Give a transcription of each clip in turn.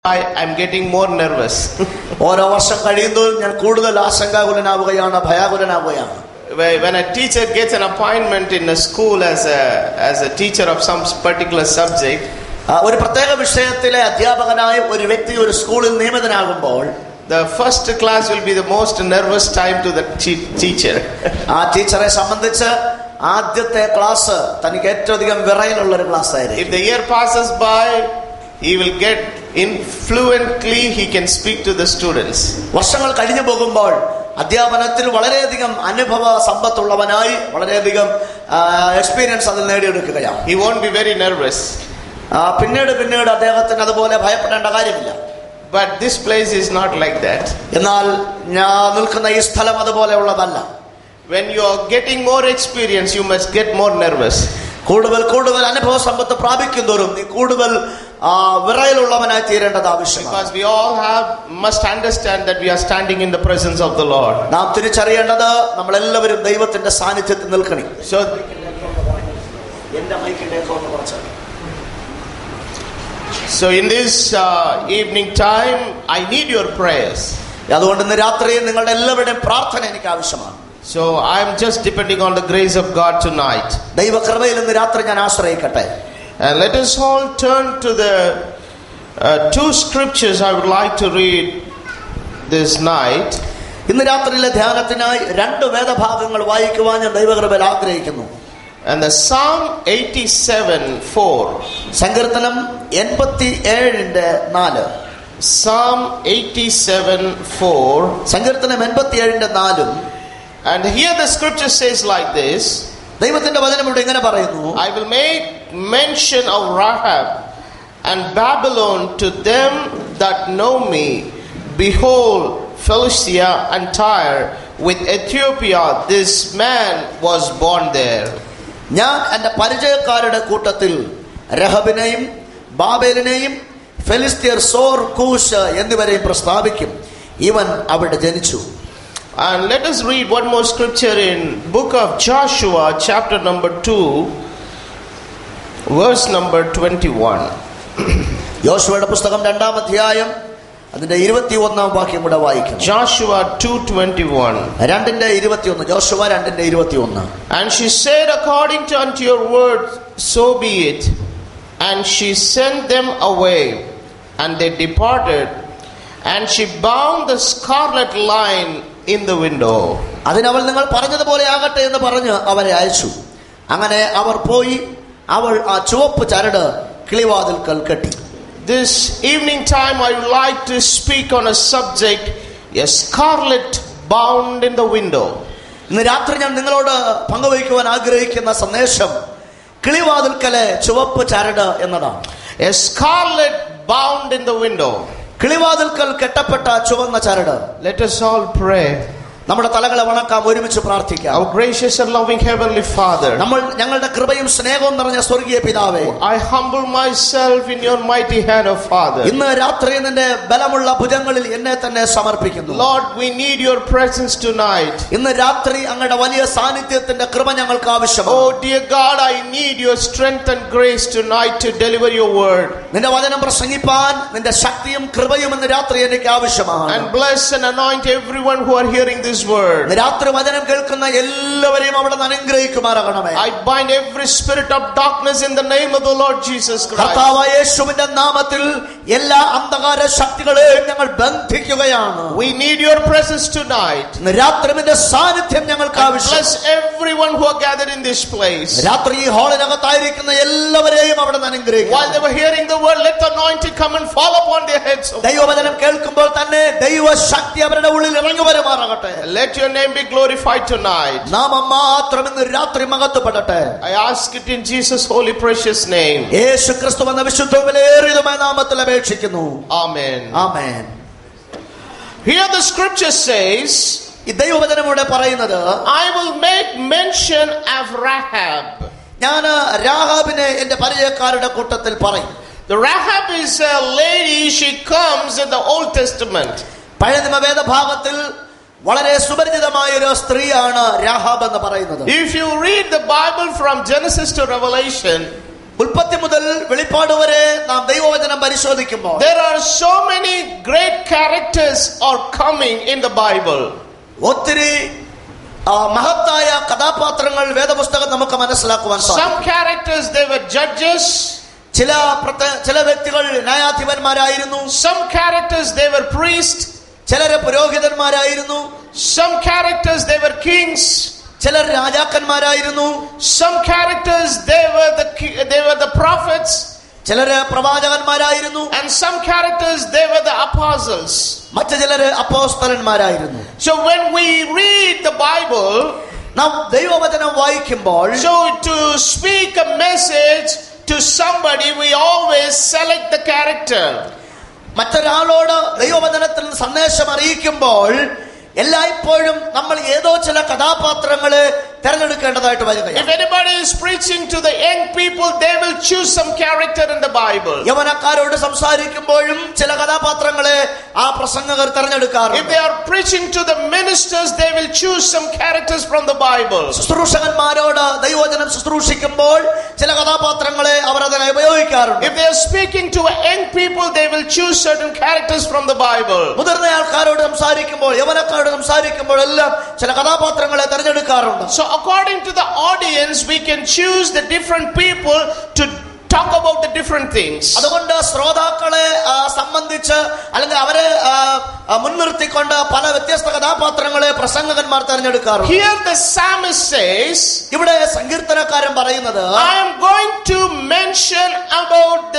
I'm getting more nervous. ഓരോ വർഷം കഴിയുന്നതും ഞാൻ കൂടുതൽ ആശങ്കാകുലനാവുകയാണ്, ഭയാകുലനാവുകയാണ്. When a teacher gets an appointment in a school as a teacher of some particular subject, ഒരു പ്രത്യേക വിഷയത്തിലെ അധ്യാപകനായി ഒരു വ്യക്തി ഒരു സ്കൂളിൽ നിയമിതനാകുമ്പോൾ the first class will be the most nervous time to the teacher. ആ ടീച്ചറെ സംബന്ധിച്ച് ആദ്യത്തെ ക്ലാസ് തനിക്ക് ഏറ്റവും അധികം വിറയലുള്ള ഒരു ക്ലാസ് ആയിരിക്കും. If the year passes by, he will get fluently he can speak to the students. വർഷങ്ങൾ കഴിഞ്ഞു പോകുമ്പോൾ അധ്യാപനത്തിൽ വളരെയധികം അനുഭവ സമ്പത്തുള്ളവനായി വളരെയധികം എക്സ്പീരിയൻസ് അതിൽ നേടിയെടുക്കുകയാണ്. He won't be very nervous. പിന്നീട് അദ്ദേഹത്തിന് അതുപോലെ ഭയപ്പെടേണ്ട കാര്യമില്ല. But this place is not like that. എന്നാൽ ഞാൻ നിൽക്കുന്ന ഈ സ്ഥലം അതുപോലെ ഉള്ളതല്ല. When you are getting more experience, you must get more nervous. കൂടുതൽ അനുഭവ സമ്പത്ത് പ്രാപിക്കുന്നവരും നീ കൂടുതൽ വിറയലുള്ളവനായി തീരേണ്ടത് ആവശ്യമാണ്. Because we all must understand that we are standing in the presence of the Lord. നാം തിരിച്ചറിയേണ്ടത് നമ്മളെല്ലാവരും ദൈവത്തിന്റെ സാന്നിധ്യത്തിൽ നിൽക്കണം. So in this evening time, I need your prayers. അതുകൊണ്ട് ഇന്ന് രാത്രി നിങ്ങളുടെ എല്ലാവരുടെയും പ്രാർത്ഥന എനിക്ക് ആവശ്യമാണ്. So I am just depending on the grace of God tonight. ദൈവകൃപയിൽ ഇന്ന് രാത്രി ഞാൻ ആശ്രയിക്കട്ടെ. And let us all turn to the two scriptures I would like to read this night. ഇന്ന് രാത്രിയിലെ ധ്യാനത്തിനായി രണ്ട് വേദഭാഗങ്ങൾ വായിക്കുവാൻ ഞാൻ ദൈവകൃപയിൽ ആഗ്രഹിക്കുന്നു. And the Psalm 87:4. സങ്കീർത്തനം 87:4. Psalm 87:4. സങ്കീർത്തനം 87:4. And here the scripture says like this. ദൈവത്തിന്റെ വചനം ഇവിടെ ഇങ്ങനെ പറയുന്നു, I will make mention of Rahab and Babylon to them that know me. Behold, Philistia and Tyre with Ethiopia, this man was born there. ഞാൻ എന്റെ പരിചയക്കാരുടെ കൂട്ടത്തിൽ രഹബിനെയും ബാബേലിനെയും ഫെലിസ്ത്യർ സോർ കൂശ് എന്നിവരെയും പ്രസ്താവിക്കും, ഇവൻ അവിടെ ജനിച്ചു. And let us read one more scripture in book of Joshua chapter number 2 verse number 21. യോശുവയുടെ പുസ്തകം 2-ാം അധ്യായം അതിന്റെ 21-ാം വാക്യം കൂടെ വായിക്കാം. Joshua 2:21. 2:21. Joshua 2:21. And she said, according to unto your word, so be it. And she sent them away, and they departed, and she bound the scarlet line in the window. അതിനവൾ നിങ്ങൾ പറഞ്ഞതുപോലെ ആകട്ടെ എന്ന് പറഞ്ഞ് അവരെ അയച്ചു. അങ്ങനെ അവർ പോയി അവൾ ആ ചുവപ്പ് ചരട് കിളിവാതിൽക്കൽ കെട്ടി. This evening time I would like to speak on a subject, a scarlet bound in the window. ഇന്ന് രാത്രി ഞാൻ നിങ്ങളോട് പങ്കുവയ്ക്കുവാൻ ആഗ്രഹിക്കുന്ന സന്ദേശം കിളിവാതിൽക്കലെ ചുവപ്പ് ചരട് എന്നതാണ്. A scarlet bound in the window. കിളിവാതിൽക്കൽ കെട്ടപ്പെട്ട ചുവന്ന ചരട്. Let us all pray. നമ്മുടെ തലകളെ വണക്കാം, ഒരുമിച്ച് പ്രാർത്ഥിക്കാം. Our gracious and loving heavenly Father, ഞങ്ങളുടെ കൃപയും സ്നേഹവും നിറഞ്ഞ സ്വർഗീയ പിതാവേ, I humble myself in your mighty hand, O Father. ഇന്ന് രാത്രി നിന്റെ ബലമുള്ള ഭുജങ്ങളിൽ എന്നെ തന്നെ സമർപ്പിക്കുന്നു. Lord, we need your presence tonight. ഇന്ന് രാത്രി അങ്ങയുടെ വലിയ സാന്നിധ്യത്തിന്റെ കൃപ ഞങ്ങൾക്ക് ആവശ്യമാണ്. Oh dear God, I need your strength and grace tonight to deliver your word. നിന്റെ വചനം പ്രസംഗിപ്പാൻ നിന്റെ ശക്തിയും കൃപയും ഇന്ന് രാത്രി എനിക്ക് ആവശ്യമാണ്. And bless and anoint everyone who are hearing this word. രാത്രി വചനം കേൾക്കുന്ന എല്ലാവരെയും അവിടുന്ന് അനുഗ്രഹിക്കുമാറാകണമേ. I bind every spirit of darkness in the name of the Lord Jesus Christ. കർത്താവായ യേശുവിന്റെ നാമത്തിൽ എല്ലാ അന്ധകാര ശക്തികളെയും ഞങ്ങൾ ബന്ധിക്കുകയാണ്. We need your presence tonight. രാത്രി നിന്റെ സാന്നിധ്യം ഞങ്ങൾക്ക് ആവശ്യമാണ്. Bless everyone who are gathered in this place. രാത്രി ഈ ഹാളിനകത്തായിരിക്കുന്ന എല്ലാവരെയും അവിടുന്ന് അനുഗ്രഹിക്കുക. While they were hearing the word, let the anointing come and fall upon their heads. ദൈവവചനം കേൾക്കുമ്പോൾ തന്നെ ദൈവശക്തി അവരുടെ ഉള്ളിൽ ഇറങ്ങി വരുമാറാകട്ടെ. Let your name be glorified tonight. നാമം മാത്രം ഇന്ന് രാത്രി മഹത്വപ്പെടട്ടെ. I ask it in Jesus' holy precious name. യേശു ക്രിസ്തു എന്ന വിശുദ്ധവും വിലയേറിയതുമായ നാമത്തിൽ അപേക്ഷിക്കുന്നു. Amen. Amen. Here the scripture says, ഈ ദൈവവചനം ഇവിടെ പറയുന്നത്, I will make mention of Rahab. ഞാൻ രാഹാബിനെ എന്റെ പരിചയക്കാരുടെ കൂട്ടത്തിൽ പറയും. The Rahab is a lady, she comes in the Old Testament. പഴയ നിയമവേദഭാഗത്തിൽ വളരെ സുപരിചിതമായ ഒരു സ്ത്രീയാണ് രാഹാബ് എന്ന് പറയുന്നത്. If you read the Bible from Genesis to Revelation, ഉൽപ്പത്തി മുതൽ വെളിപ്പാട് വരെ നാം ദൈവവചനം പരിശോധിക്കുമ്പോൾ there are so many great characters are coming in the Bible. ഒത്തിരി മഹത്തായ കഥാപാത്രങ്ങൾ വേദപുസ്തകം നമുക്ക് മനസ്സിലാക്കുവാൻ സാധിക്കും. Some characters they were judges. ചില വ്യക്തികൾ ന്യായാധിപന്മാരായിരുന്നു. Some characters they were priests. ചിലര് പുരോഹിതന്മാരായിരുന്നു. Some characters they were kings. ചിലർ രാജാക്കന്മാരായിരുന്നു. Some characters they were the prophets. ചിലര് പ്രവാചകന്മാരായിരുന്നു. And some characters they were the apostles. മറ്റു ചിലര് അപ്പോസ്തലന്മാരായിരുന്നു. So when we read the Bible, നാം ദൈവവചനം വായിക്കുമ്പോൾ, so to speak a message to somebody we always select the character. മറ്റൊരാളോട് ദൈവവചനത്തിൽ സന്ദേശം അറിയിക്കുമ്പോൾ എല്ലായ്പ്പോഴും നമ്മൾ ഏതോ ചില കഥാപാത്രങ്ങളെ തെരഞ്ഞെടുക്കേണ്ടതായിട്ട് വരികയാണ്. If anybody is preaching to the young people, they will choose some character in the Bible. യവനക്കാരോട് സംസാരിക്കുമ്പോഴും ചില കഥാപാത്രങ്ങളെ ആ പ്രസംഗകർ തെരഞ്ഞെടുക്കാറുണ്ട്. If they are preaching to the ministers, they will choose some characters from the Bible. ശുശ്രൂഷകന്മാരോട് ദൈവവചനം ശുശ്രൂഷിക്കുമ്പോൾ ചില കഥാപാത്രങ്ങളെ അവർ അതിനെ ഉപയോഗിക്കാറുണ്ട്. If they are speaking to young people, they will choose certain characters from the Bible. മുതിർന്ന ആൾക്കാരോട് സംസാരിക്കുമ്പോൾ, യവനക്കാരോട് സംസാരിക്കുമ്പോൾ എല്ലാം ചില കഥാപാത്രങ്ങളെ തെരഞ്ഞെടുക്കാറുണ്ട്. So according to the audience, we can choose the different people to talk about the different things. അതുകൊണ്ട് ശ്രോതാക്കളെ സംബന്ധിച്ച് അല്ലെങ്കിൽ അവരെ മുൻനിർത്തിക്കൊണ്ട് പല വ്യത്യസ്ത കഥാപാത്രങ്ങളെ പ്രസംഗകന്മാർ തെരഞ്ഞെടുക്കാറുണ്ട്. Here the psalmist says, ഇവിടെ സങ്കീർത്തനക്കാരൻ പറയുന്നത്, I am going to mention about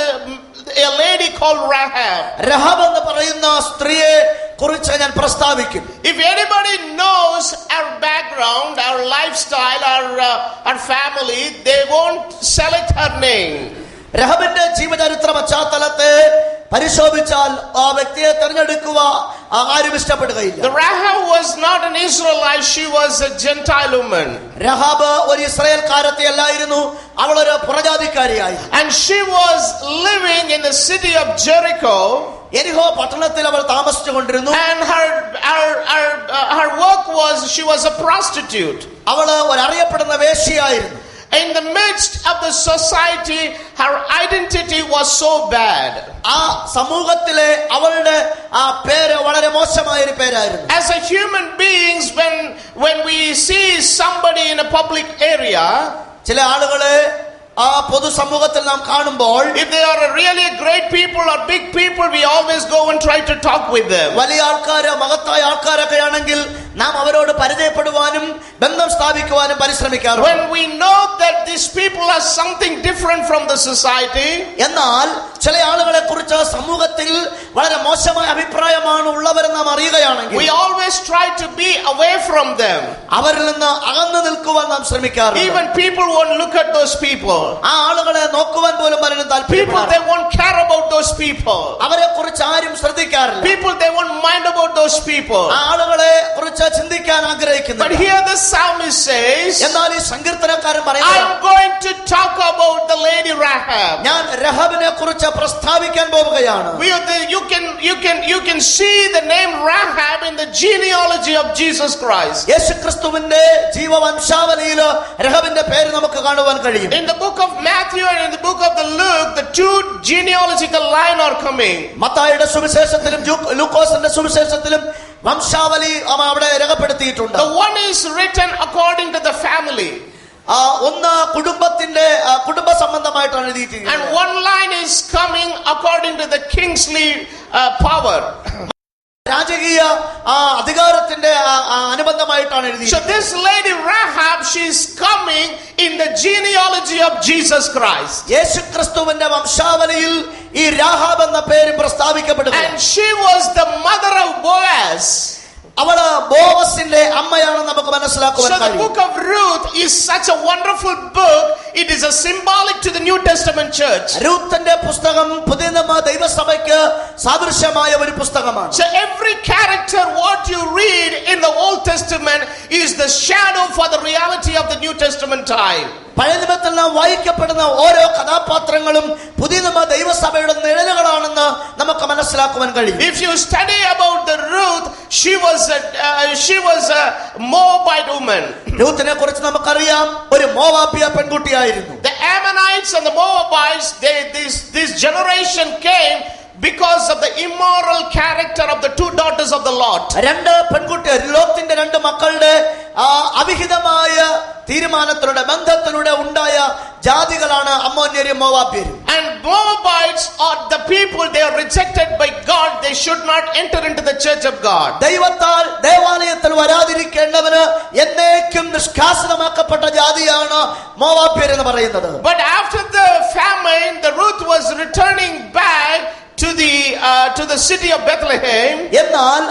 a lady called Rahab. രഹാബ് എന്ന് പറയുന്ന സ്ത്രീയെ കുറിച്ച് ഞാൻ പ്രസ്താവിക്കും. If anybody knows our background, our lifestyle, our family, they won't select her name. രഹാബിന്റെ ജീവചരിത്ര പശ്ചാത്തലത്തെ പരിശോധിച്ചാൽ ആ വ്യക്തിയെ തെരഞ്ഞെടുക്കുക ആരും ഇഷ്ടപ്പെടുകയില്ല. The Rahab was not an Israelite, she was a Gentile woman. രഹാബ് ഒരു ഇസ്രായേൽക്കാരത്തി അല്ലായിരുന്നു, അവൾ ഒരു പുറജാതിക്കാരിയായിരുന്നു. And she was living in the city of Jericho. യെരിഹോ പട്ടണത്തിൽ അവൾ താമസിച്ചുകൊണ്ടിരുന്നു. And her work was, she was a prostitute. അവള് ഒരു അറിയപ്പെടുന്ന വേശ്യയായിരുന്നു. In the midst of the society, her identity was so bad. ആ സമൂഹത്തിലെ അവളുടെ ആ പേര് വളരെ മോശമായ ഒരു പേരായിരുന്നു. As a human beings, when we see somebody in a public area, ചില ആളുകളെ ആ പൊതുസമൂഹത്തിൽ നാം കാണുമ്പോൾ, if they are really great people or big people, we always go and try to talk with them. വലിയ ആൾക്കാര്, മഹത്തായ ആൾക്കാരൊക്കെ ആണെങ്കിൽ നാം അവരോട് പരിചയപ്പെടുവാനും ബന്ധം സ്ഥാപിക്കുവാനും പരിശ്രമിക്കാറുണ്ട്. When we know that these people are something different from the society, എന്നാൽ ചില ആളുകളെ കുറിച്ച് സമൂഹത്തിൽ വളരെ മോശമായ അഭിപ്രായമാണ് ഉള്ളവരെന്ന് നാം അറിയുകയാണെങ്കിൽ, we always try to be away from them. അവരിൽ നിന്ന് അകന്നു നിൽക്കുവാൻ നാം ശ്രമിക്കാറുണ്ട്. Even people won't look at those people. ആ ആളുകളെ നോക്കുവാൻ പോലും പലരും People താല്പര്യപ്പെടാറില്ല. they won't care about those people. അവരെ കുറിച്ച് ആരും ശ്രദ്ധിക്കാറില്ല. People they won't mind about those people. ആ ആളുകളെ കുറിച്ച് ചിന്തിക്കാൻ ആഗ്രഹിക്കുന്നു. But here the psalmist says, എന്നാൽ ഈ സങ്കീർത്തനക്കാരൻ I പറയുന്നത്, am going to talk about the lady Rahab. ഞാൻ രഹാബിനെ കുറിച്ച് പ്രസ്താവിക്കാൻ പോവുകയാണ്. You can see the name Rahab in the genealogy of Jesus Christ. യേശുക്രിസ്തുവിന്റെ ജീവവംശാവലിയിൽ രഹാബിന്റെ പേര് നമുക്ക് കാണുവാൻ കഴിയും. In the book of Matthew and in the book of the Luke, the two genealogical line are coming. മത്തായിയുടെ സുവിശേഷത്തിലും ലൂക്കോസിന്റെ സുവിശേഷത്തിലും വംശാവലി അവിടെ രേഖപ്പെടുത്തിയിട്ടുണ്ട്. The one is written according to the family. ഒന്ന് കുടുംബത്തിന്റെ കുടുംബ സംബന്ധമായിട്ടാണ് എഴുതിയിരിക്കുന്നത്. And one line is coming according to the kingly power. രാജകീയ അധികാരത്തിന്റെ അനുബന്ധമായിട്ടാണ് So എഴുതിയിരിക്കുന്നത്. this lady Rahab, she is coming in the genealogy of Jesus Christ. യേശുക്രിസ്തുവിന്റെ വംശാവലിയിൽ ഈ Rahab എന്ന പേര് പ്രസ്താവിക്കപ്പെടുന്നു. And she was the mother of Boaz. അവള് ബോവസിന്റെ അമ്മയാണെന്ന് നമുക്ക് മനസ്സിലാക്കുവാൻ So the കഴിയും. book of Ruth is such a wonderful book. It is a symbolic to the New Testament church. രൂത്തിന്റെ പുസ്തകം പുതിയ നിയമ ദൈവസഭയ്ക്ക് സാദൃശ്യമായ ഒരു പുസ്തകമാണ്. So every character what you read in the Old Testament is the shadow for the reality of the New Testament time. പഴയ നിയമത്തിൽ നാം വായിക്കപ്പെടുന്ന ഓരോ കഥാപാത്രങ്ങളും പുതിയ നിയമ ദൈവസഭയുടെ നിഴലുകളാണെന്ന് നമുക്ക് മനസ്സിലാക്കുവാൻ കഴിയും. If you study about the Ruth, she was a Moabite woman. രൂത്തിനെ കുറിച്ച് നമുക്കറിയാം, ഒരു മോവാബിയ പെൺകുട്ടിയായിരുന്നു. The Ammonite Ammonites and the Moabites, this generation came because of the immoral character of the two daughters of the Lot. രണ്ട് പെൺകുട്ടികൾ ലോത്തിന്റെ രണ്ട് മക്കളുടെ അവിഹിതമായ തീരുമാനത്തിലൂടെ ബന്ധത്തിലൂടെ ഉണ്ടായ ജാതികളാണ് അമ്മോന്യരും മോവാബ്യരും. And Moabites are the people, they are rejected by God. They should not enter into the church of God. ദൈവത്താൽ ദേവാലയത്തിൽ വരാതിരിക്കേണ്ടവന് എന്നേക്കും നിഷ്കാസനമാക്കപ്പെട്ട ജാതിയാണ് മോവാബ്യർ എന്ന് പറയുന്നത്. But after the famine, the Ruth was returning back to the city of Bethlehem. എന്നാൽ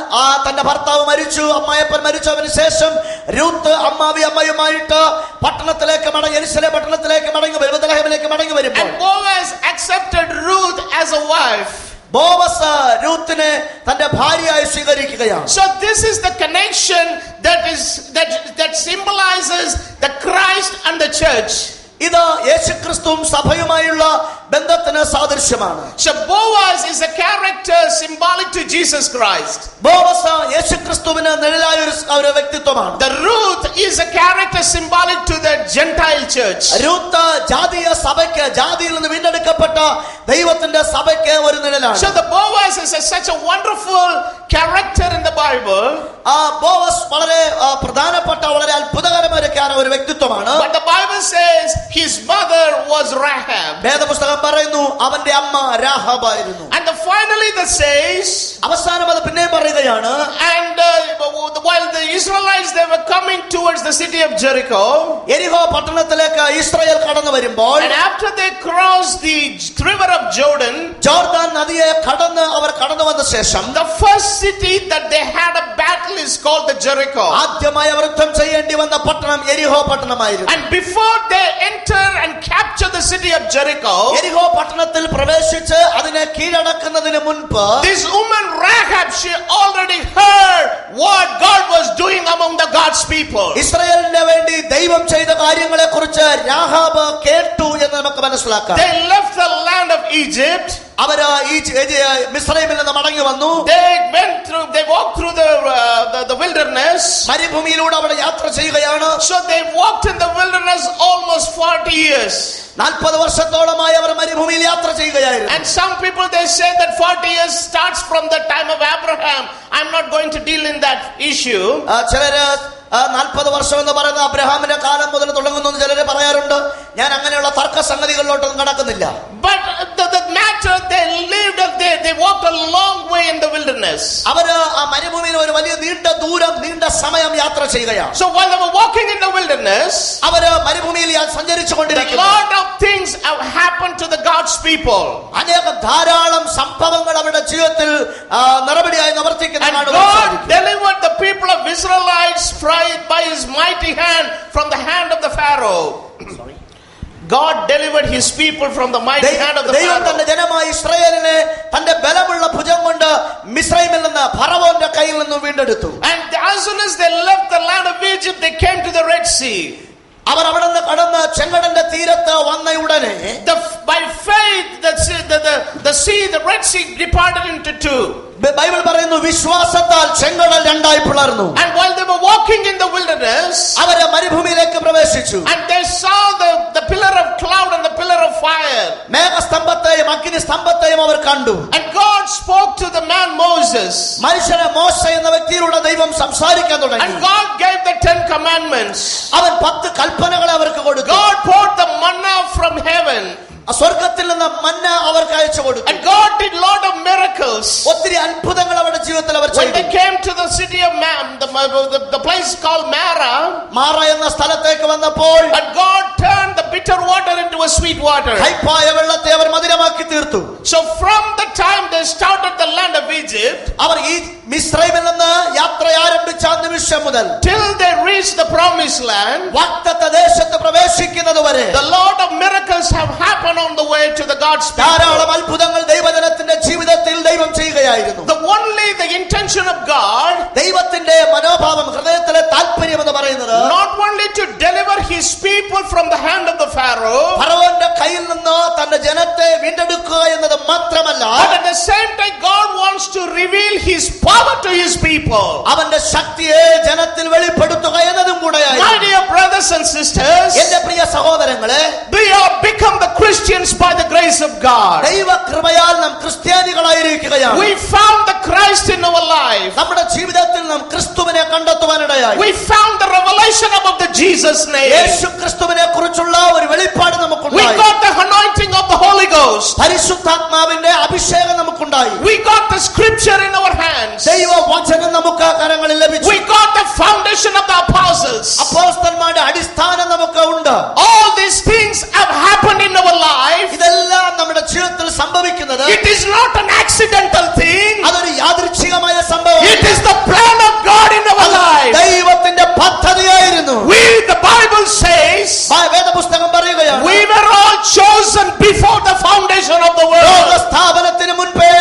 തന്റെ ഭർത്താവ് മരിച്ചു, അമ്മായപ്പൻ മരിച്ചതിന് ശേഷം രൂത്ത് അമ്മാവിയുമായിട്ട് പട്ടണത്തിലേക്ക് യെരൂശലേം പട്ടണത്തിലേക്ക് ബെത്ലഹേമിലേക്ക് മടങ്ങി വരുമ്പോൾ And Boaz accepted Ruth as a wife. Boaz രൂത്തിനെ തന്റെ ഭാര്യയായി സ്വീകരിക്കുകയാണ്. So this is the connection that symbolizes the Christ and the church. ഇത് യേശുക്രിസ്തുവും സഭയുമായുള്ള ബന്ധത്തിന് സാദൃശ്യമാണ്. So Boaz is a character symbolic to Jesus Christ. Boaz യേശുക്രിസ്തുവിന് നിഴലായ ഒരു വ്യക്തിത്വമാണ്. The Ruth is a character symbolic to the Gentile church. Ruth ജാതീയ സഭയ്ക്ക്, ജാതിയിൽ നിന്ന് വീണ്ടെടുക്കപ്പെട്ട ദൈവത്തിന്റെ സഭയ്ക്ക് ഒരു നിഴലാണ്. So the Boaz is such a wonderful character in the Bible. Boaz വളരെ പ്രധാനപ്പെട്ട വളരെ അത്ഭുതകരമായ ഒരു വ്യക്തിത്വമാണ്. But the Bible says his mother was Rahab. വേദപുസ്തകം പറയുന്നു അവന്റെ അമ്മ രാഹാബായിരുന്നു. And finally that says, അവസാനം അത് പിന്നെ പറയുകയാണ്, and while the Israelites they were coming towards the city of Jericho, യെരിഹോ പട്ടണത്തിലേക്ക് ഇസ്രായേൽ കടന്നു വരുമ്പോൾ, and after they crossed the river of Jordan, Jordan നദിയെ കടന്ന് അവർ കടന്നു വന്ന ശേഷം the first city that they had a battle is called the Jericho. ആദ്യമായി അവർ യുദ്ധം ചെയ്യേണ്ടി വന്ന പട്ടണം യെരിഹോ പട്ടണമായിരുന്നു. And before they enter and capture the city of Jericho, യെരിഹോ പട്ടണത്തിൽ പ്രവേശിച്ച് അതിനെ കീഴടക്കുന്നതിന് മുൻപ് this woman Rahab, she already heard what God was doing among the God's people. ഇസ്രായേലിന് വേണ്ടി ദൈവം ചെയ്ത കാര്യങ്ങളെ കുറിച്ച് രാഹാബ് കേട്ടു എന്ന് നമുക്ക് മനസ്സിലാക്കാം. They left the land of Egypt. അവർ മിസ്രൈമിൽ നിന്ന് മടങ്ങി വന്നു. They walked through the wilderness. മരുഭൂമിയിലൂടെ അവിടെ യാത്ര ചെയ്യുകയാണ്. So they walked in the wilderness almost 40 years. 40 വർഷത്തോളമായി അവർ മരുഭൂമിയിൽ യാത്ര ചെയ്യുകയായിരുന്നു. And some people they say that 40 years starts from the time of Abraham. I'm not going to deal in that issue. ചിലര് 40 വർഷം എന്ന് പറയുന്ന അബ്രഹാമിന്റെ കാലം മുതൽ തുടങ്ങുന്നു ചിലര് പറയാറുണ്ട്. ഞാൻ അങ്ങനെയുള്ള തർക്ക സംഗതികളിലോട്ടൊന്നും കടക്കുന്നില്ല. But the matter, they walked a long way in the wilderness. അവര് ആ മരുഭൂമിയിൽ ഒരു വലിയ നീണ്ട സമയം യാത്ര ചെയ്യുകയാണ്. So while they were walking in the wilderness, അവര് മരുഭൂമിയിൽ സഞ്ചരിച്ചു കൊണ്ടിരിക്കുന്നു. a lot of things have happened to the God's people. ധാരാളം സംഭവങ്ങൾ അവരുടെ ജീവിതത്തിൽ നടപടിയായി നിവർത്തിക്കുന്നതാണ്. God delivered the people of Israelites by his mighty hand from the hand of the Pharaoh. God delivered his people from the mighty hand of the Pharaoh. ദൈവം തന്റെ ജനമായ ഇസ്രായേലിനെ തന്റെ ബലമുള്ള ഭുജം കൊണ്ട് മിസ്രൈമിൽ നിന്ന് ഫറവോന്റെ കയ്യിൽ നിന്ന് വീണ്ടെടുത്തു. And as soon as they left the land of Egypt, they came to the Red Sea. അവർ അവിടെ നിന്ന് കടന്ന് ചെങ്കടലിന്റെ തീരത്ത് വന്ന ഉടനെ by faith the Red Sea divided into two. Bible പറയുന്നു വിശ്വാസത്താൽ ചെങ്കടൽ രണ്ടായി പിളർന്നു. And while they were walking in the wilderness, അവരെ മരുഭൂമിയിലേക്ക് പ്രവേശിച്ചു. and they saw the pillar of cloud and the pillar of fire. മേഘസ്തംഭത്തെയും അഗ്നിസ്തംഭത്തെയും അവർ കണ്ടു. And God spoke to the man Moses. മനുഷ്യനെ മോശ എന്ന വ്യക്തിയിലൂടെ ദൈവം സംസാരിക്കാൻ തുടങ്ങി. And God gave the 10 commandments. അവൻ 10 കൽപ്പനകളെ അവർക്ക് കൊടുത്തു. God poured the manna from heaven. സ്വർഗ്ഗത്തിൽ നിന്ന് മന്ന അവർക്ക് അയച്ചു കൊടുത്തു. And God did lot of miracles. ഒത്തിരി അത്ഭുതങ്ങൾ അവരുടെ ജീവിതത്തിൽ അവർ ചെയ്തു. When they came to the city of the place called Mara എന്ന സ്ഥലത്തേക്ക് വന്നപ്പോൾ and God turned the bitter water into a sweet water. കയ്പായ വെള്ളത്തെ അവർ മധുരമാക്കി തീർത്തു. So from the time they started the land of Egypt, അവർ ഈ മിസ്രൈമിൽ നിന്ന് യാത്ര ആരംഭിച്ച നിമിഷം മുതൽ till they reached the promised land, വാഗ്ദത്ത ദേശത്ത് പ്രവേശിക്കുന്നത് വരെ the lot of miracles have happened on the way to the God's people. ധാരാളം അത്ഭുതങ്ങൾ ദൈവജനത്തിന്റെ ജീവിതത്തിൽ ദൈവം ചെയ്യുകയായിരുന്നു. The intention of God, ദൈവത്തിന്റെ മനോഭാവം, ഹൃദയത്തിലെ താല്പര്യം എന്ന് പറയുന്നത് not only to deliver his people from the hand of the Pharaoh, ഫറവോന്റെ കയ്യിൽ നിന്ന് തന്റെ ജനത്തെ വീണ്ടെടുക്കുക എന്നത് മാത്രമല്ല, but at the same time God wants to reveal his power to his people. അവന്റെ ശക്തിയെ ജനത്തിൽ വെളിപ്പെടുത്തുക എന്നതും കൂടെയായിരുന്നു. My dear brothers brothers and sisters, എന്റെ പ്രിയ സഹോദരങ്ങളെ, we have become the Christians by the grace of God. ദൈവ കൃപയാൽ നാം ക്രിസ്ത്യാനികളായിരിക്കുകയാണ്. We found the Christ in our life. നമ്മുടെ ജീവിതത്തിൽ നാം ക്രിസ്തുവിനെ കണ്ടെത്തുവാനിടയായി. We found the revelation about the Jesus name. യേശു ക്രിസ്തുവിനെ കുറിച്ചുള്ള ഒരു വെളിപ്പാട് We നമുക്കുണ്ടായി. got the anointing of the Holy Ghost. പരിശുദ്ധാത്മാവിന്റെ അഭിഷേകം നമുക്കുണ്ടായി. We got the scripture in our hands. ദൈവ വചനം നമുക്ക് കരങ്ങളിൽ ലഭിച്ചു. We got the foundation of the apostles. അപ്പോസ്തലന്മാരുടെ അടിസ്ഥാനം നമുക്ക് ഉണ്ട്. All these things have happened in our life. ഇതെല്ലാം നമ്മുടെ ജീവിതത്തിൽ സംഭവിക്കുന്നത് It is not an accidental thing. അതൊരു യാദൃച്ഛികമായ സംഭവം. It is the plan of God in our life. ദൈവത്തിന്റെ പദ്ധതിയായിരുന്നു. The Bible says, വേദപുസ്തകം പറയുകയാണ്, we were all chosen before the foundation of the world. ലോകസ്ഥാപനത്തിന് മുൻപേ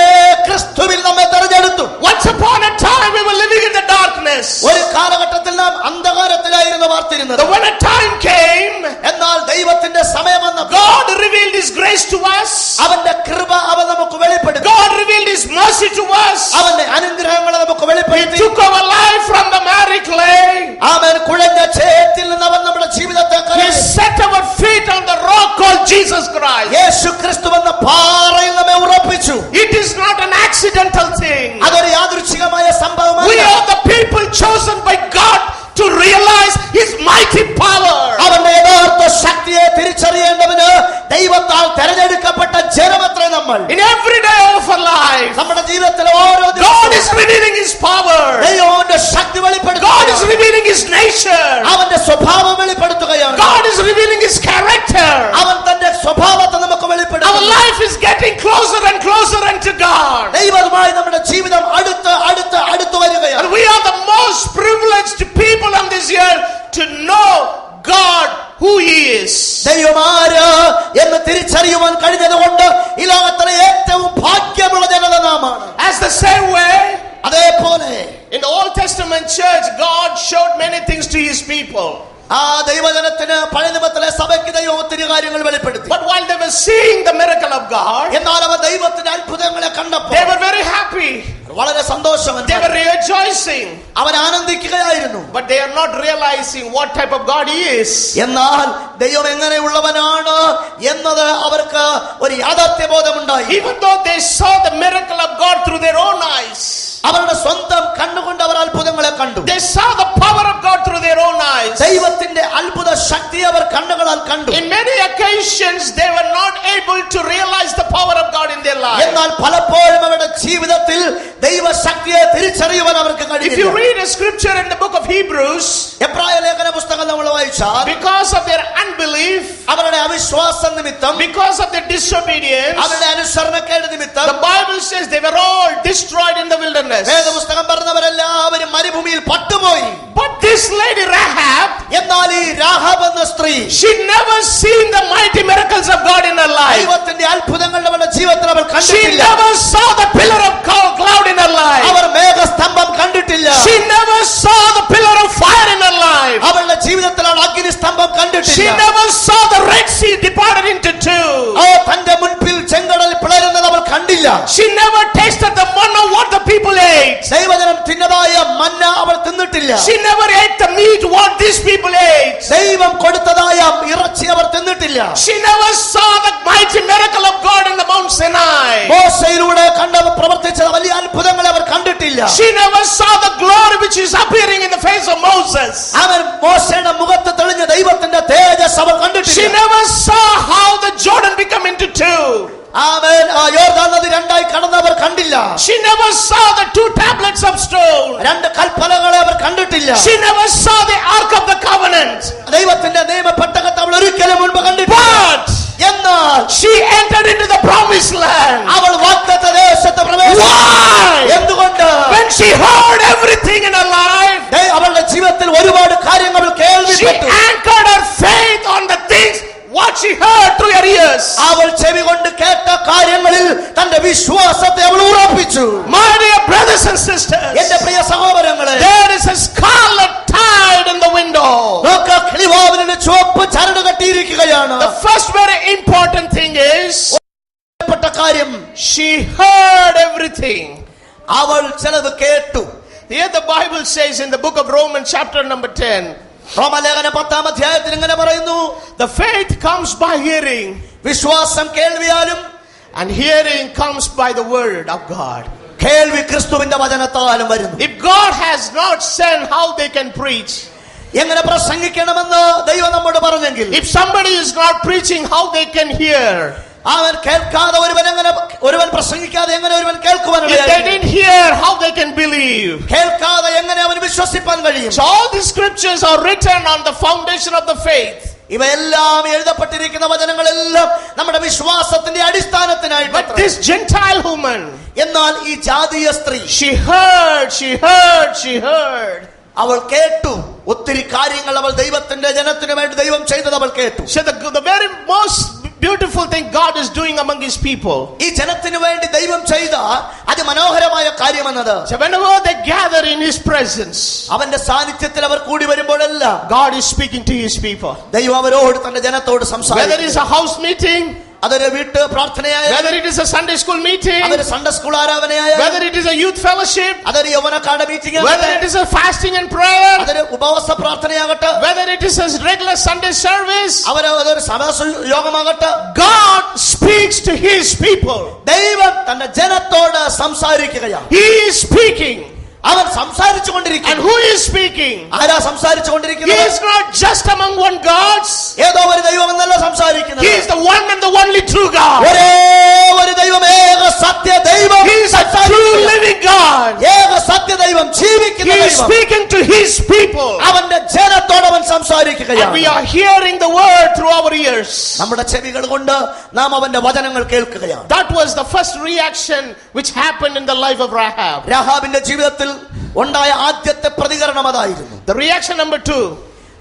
ക്രിസ്തുവിൽ നമ്മെ തെരഞ്ഞെടുത്തു. Once upon a time we were living in the darkness. ഒരു കാലഘട്ടത്തിൽ നാം അന്ധകാരത്തിലായിരുന്നു വാർത്തിരുന്നത്. When a time came, എന്നാൽ ദൈവത്തിന്റെ സമയം വന്നപ്പോൾ God revealed His grace to us. അവന്റെ കൃപ അവൻ നമുക്ക് വെളിപ്പെടുത്തി. God revealed His mercy to us. അവന്റെ അനുഗ്രഹങ്ങളെ നമുക്ക് He വെളിപ്പെടുത്തി. took our life from the miry clay. അവൻ കുഴഞ്ഞ ചേറ്റിൽ നിന്ന് അവൻ നമ്മുടെ ജീവിതത്തെ He set our feet on the rock called Jesus Christ. യേശു ക്രിസ്തു എന്ന പാറയിൽ നമ്മെ ഉറപ്പിച്ചു. It is not an accidental thing. അതൊരു യാദൃച്ഛികമായ സംഭവമല്ല. We are the people chosen by God to realize His mighty power. അവന്റെ യഥാർത്ഥ ശക്തിയെ തിരിച്ചറിയേണ്ടവന് ദൈവത്താൽ തെരഞ്ഞെടുക്കപ്പെട്ട ജനമത്രേ നമ്മൾ. In every day of our life, നമ്മുടെ ജീവിതത്തിലെ ഓരോ God is revealing His power. ദൈവത്തിന്റെ ശക്തി വെളിപ്പെടുത്തുകയാണ്. God is revealing His nature. അവന്റെ സ്വഭാവം വെളിപ്പെടുത്തുകയാണ്. God is revealing His character. അവൻ തന്റെ സ്വഭാവത്തെ നമുക്ക് Our വെളിപ്പെടുത്തുന്നു. life is getting closer and closer unto God. ദൈവവുമായി നമ്മുടെ ജീവിതം അടുത്ത് വരികയാണ്. And we are the most privileged people on this earth to know God who He is. ദൈവമാര് എന്ന് തിരിച്ചറിയുവാൻ കഴിഞ്ഞതുകൊണ്ട് ഈ ലോകത്തിലെ ഏറ്റവും ഭാഗ്യമുള്ള ജനത നാമാണ്. As the same way, അതേപോലെ in the Old Testament church, God showed many things to His people. ആ ദൈവജനത്തിന് പഴയ നിയമത്തിലെ സഭയ്ക്ക് ദൈവം ഒത്തിരി കാര്യങ്ങൾ വെളിപ്പെടുത്തി. But while they were seeing the miracle of God, എന്നാൽ അവർ ദൈവത്തിന്റെ അത്ഭുതങ്ങളെ കണ്ടപ്പോൾ they were very happy. വളരെ സന്തോഷം. They were rejoicing. Our ആനന്ദിക്കുകയായിരുന്നു. But they are not realizing what type of God He is. എന്നാൽ ദൈവം എങ്ങനെയുള്ളവനാണ് എന്നത് അവർക്ക് ഒരു യാഥാർത്ഥ്യബോധമുണ്ടായി. Even though they saw the miracle of God through their own eyes, അവരുടെ സ്വന്തം കണ്ണുകൊണ്ട് അവർ അത്ഭുതങ്ങളെ കണ്ടു. they saw the power of God through their own eyes. ദൈവത്തിന്റെ അത്ഭുത ശക്തി അവർ കണ്ണുകളാൽ കണ്ടു. In many occasions they were not able to realize the power of God in their life. എന്നാൽ പലപ്പോഴും അവരുടെ ജീവിതത്തിൽ ദൈവശക്തിയെ തിരിച്ചറിയുവാൻ അവർക്ക് If കഴിഞ്ഞില്ല. you read a scripture in the book of Hebrews, എബ്രായ ലേഖന പുസ്തകം നമ്മൾ വായിച്ചാൽ because of their unbelief, അവരുടെ അവിശ്വാസ നിമിത്തം, because of their disobedience, അവരുടെ അനുസരണക്കേട് നിമിത്തം the Bible says they were all destroyed in the wilderness. വേദപുസ്തകം പറഞ്ഞവരെല്ലാവരും മരുഭൂമിയിൽ പട്ടുപോയി. But this lady Rahab, എന്നാൽ ഈ രാഹാബ് എന്ന സ്ത്രീ, she never seen the mighty miracles of God in her life. ദൈവത്തിന്റെ അത്ഭുതങ്ങൾ അവളുടെ ജീവിതത്തിൽ അവൾ She കണ്ടിട്ടില്ല. never saw the pillar of cloud in her life. അവർ മേഘസ്തംഭം കണ്ടിട്ടില്ല. She never saw the pillar of fire in her life. അവളുടെ ജീവിതത്തിൽ അവൾ അഗ്നിസ്തംഭം She കണ്ടിട്ടില്ല. never saw the Red Sea divided into two. തന്റെ മുൻപിൽ ചെങ്കടൽ പിളരുന്നത് അവൾ കണ്ടില്ല. She never tasted the manna what the people ate. ദൈവജനം തിന്നതായ മന്ന അവൾ തിന്നിട്ടില്ല. She never ate the meat what these people ate. ദൈവം കൊടുത്തതായ ഇറച്ചി അവർ തിന്നിട്ടില്ല. She never saw the mighty miracle of God in the Mount Sinai. മോശയിലൂടെ കണ്ടവർ പ്രവർത്തിച്ച വലിയ അത്ഭുതങ്ങൾ അവർ കണ്ടിട്ടില്ല. She never saw the glory which is appearing in the face of Moses. അവർ മോശയുടെ മുഖത്ത് തെളിഞ്ഞ ദൈവത്തിന്റെ തേജസ് അവർ കണ്ടിട്ടില്ല. She never saw how the Jordan become into two. ആമേൻ. ആ യോർദാൻ നദി രണ്ടായി കടന്നവർ കണ്ടില്ല. She never saw the two tablets of stone. രണ്ട് കൽപ്പനകളെ അവർ കണ്ടിട്ടില്ല. She never saw the ark of the covenant. ദൈവത്തിന്റെ നിയമപെട്ടകത്തെ അവൾ ഒരിക്കലും മുൻപ് കണ്ടിട്ടില്ല. But എന്നാൽ she entered into the promised land. അവൾ വാഗ്ദത്ത ദേശത്ത് പ്രവേശിച്ചു. Why? എന്തുകൊണ്ട്? When she heard everything in her life, അവളുടെ ജീവിതത്തിൽ ഒരുപാട് കാര്യങ്ങൾ she കേൾവിപ്പെട്ടു. anchored her faith on the things what she heard through her ears. അവൾ ചെവി കൊണ്ട് കേട്ട കാര്യങ്ങളിൽ തന്റെ വിശ്വാസത്തെ അവൾ ഉറപ്പിച്ചു. My dear brothers and sisters, എന്റെ പ്രിയ സഹോദരങ്ങളെ, there is a scarlet tide in the window. നോക്ക്, കിളിവാതിലിന് ചുവപ്പ് ചരട് കെട്ടിയിരിക്കുകയാണ്. The first very important thing is കാര്യം, she heard everything. അവൾ ചിലത് കേട്ടു. Here the Bible says in the book of Romans chapter number 10, റോമാലേഖനം 10-ാം അധ്യായത്തിൽ ഇങ്ങനെ പറയുന്നു, The faith comes by hearing, വിശ്വാസം കേൾവിയാലും and hearing comes by the word of God. കേൾവി ക്രിസ്തുവിന്റെ വചനത്താലും വരുന്നു. If God has not sent, how they can preach? എങ്ങനെ പ്രസംഗിക്കണമെന്ന് ദൈവം നമ്മോട് പറഞ്ഞെങ്കിൽ, If somebody is not preaching, how they can hear? അവൻ കേൾക്കാതെ ഒരുവൻ പ്രസംഗിക്കാതെ എങ്ങനെ ഒരുവൻ If they കേൾക്കുവാൻ? didn't hear, how they can believe? കേൾക്കാതെ എങ്ങനെ അവന് വിശ്വസിപ്പാൻ കഴിയും? So all these scriptures are written on the foundation of the faith. ഇവയെല്ലാം എഴുതപ്പെട്ടിരിക്കുന്ന വചനങ്ങളെല്ലാം നമ്മുടെ വിശ്വാസത്തിന്റെ അടിസ്ഥാനത്തിനായിട്ട്. But this Gentile woman, എന്നാൽ ഈ ജാതീയ സ്ത്രീ, she heard. അവൾ കേട്ടു. ഒത്തിരി കാര്യങ്ങൾ അവൾ ദൈവത്തിന്റെ ജനത്തിനു വേണ്ടി ദൈവം ചെയ്തത് അവൾ കേട്ടു. So the very most beautiful thing God is doing among his people. ഈ ജനത്തിനു വേണ്ടി ദൈവം ചെയ്ത അതിമനോഹരമായ കാര്യമെന്നത്, So whenever they gather in his presence, അവന്റെ സാന്നിധ്യത്തിൽ അവർ കൂടി വരുമ്പോഴെല്ലാം God is speaking to his people. ദൈവം അവരോട് തന്റെ ജനത്തോട് Whether സംസാരിക്കും. it's a house meeting, അതൊരു വീട്ട് പ്രാർത്ഥനയായ, whether it is a Sunday school meeting, അതൊരു സൺഡേ സ്കൂൾ ആരാധനയായ, whether it is a youth fellowship, അതൊരു യൗവനക്കാരുടെ meeting, whether it is a fasting and prayer, അതൊരു ഉപവാസ പ്രാർത്ഥനയാകട്ടെ, whether it is a regular Sunday service, അതൊരു സമാസ യോഗമാകട്ടെ, God speaks to his people. ദൈവം തന്റെ ജനത്തോട് സംസാരിക്കുകയാണ്. He is speaking. അവൻ സംസാരിച്ചു And കൊണ്ടിരിക്കുന്നു. who is speaking? ആരാ സംസാരിച്ചു He കൊണ്ടിരിക്കുന്നത്? is not just among one gods. ഏതോ ഒരു ദൈവം എന്നല്ല സംസാരിക്കുന്നത്. He is the one and the only true God. ഒരേ ഒരു ദൈവം, ഏക സത്യ ദൈവം, He is a true living God. ഏക സത്യ ദൈവം, ജീവിക്കുന്ന He is ദൈവം. speaking to his people. അവന്റെ ജനത്തോട് അവൻ And we സംസാരിക്കുകയാണ്. are hearing the word through our ears. നമ്മുടെ ചെവികൾ കൊണ്ട് നാം അവന്റെ വചനങ്ങൾ കേൾക്കുകയാണ്. That was the first reaction which happened in the life of Rahab. രാഹാബിന്റെ ജീവിതത്തിൽ ഉണ്ടായ ആദ്യത്തെ പ്രതികരണം അതായിരുന്നു. The reaction number 2.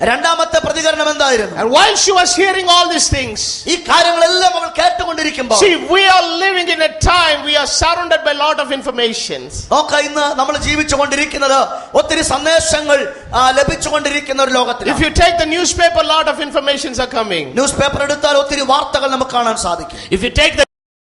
രണ്ടാമത്തെ പ്രതികരണം എന്തായിരുന്നു? And while she was hearing all these things, ഈ കാര്യങ്ങളെല്ലാം അവൾ കേട്ടുകൊണ്ടിരിക്കുമ്പോൾ, see, we are living in a time we are surrounded by a lot of information. നോക്ക, ഇന്ന് നമ്മൾ ജീവിച്ചുകൊണ്ടിരിക്കുന്നത് ഒത്തിരി സന്ദേശങ്ങൾ ലഭിച്ചുകൊണ്ടിരിക്കുന്ന ഒരു If ലോകത്തിലാണ്. you take the newspaper, a lot of informations are coming. News paper എടുത്താൽ ഒത്തിരി വാർത്തകൾ നമുക്ക് കാണാൻ സാധിക്കും. If you take the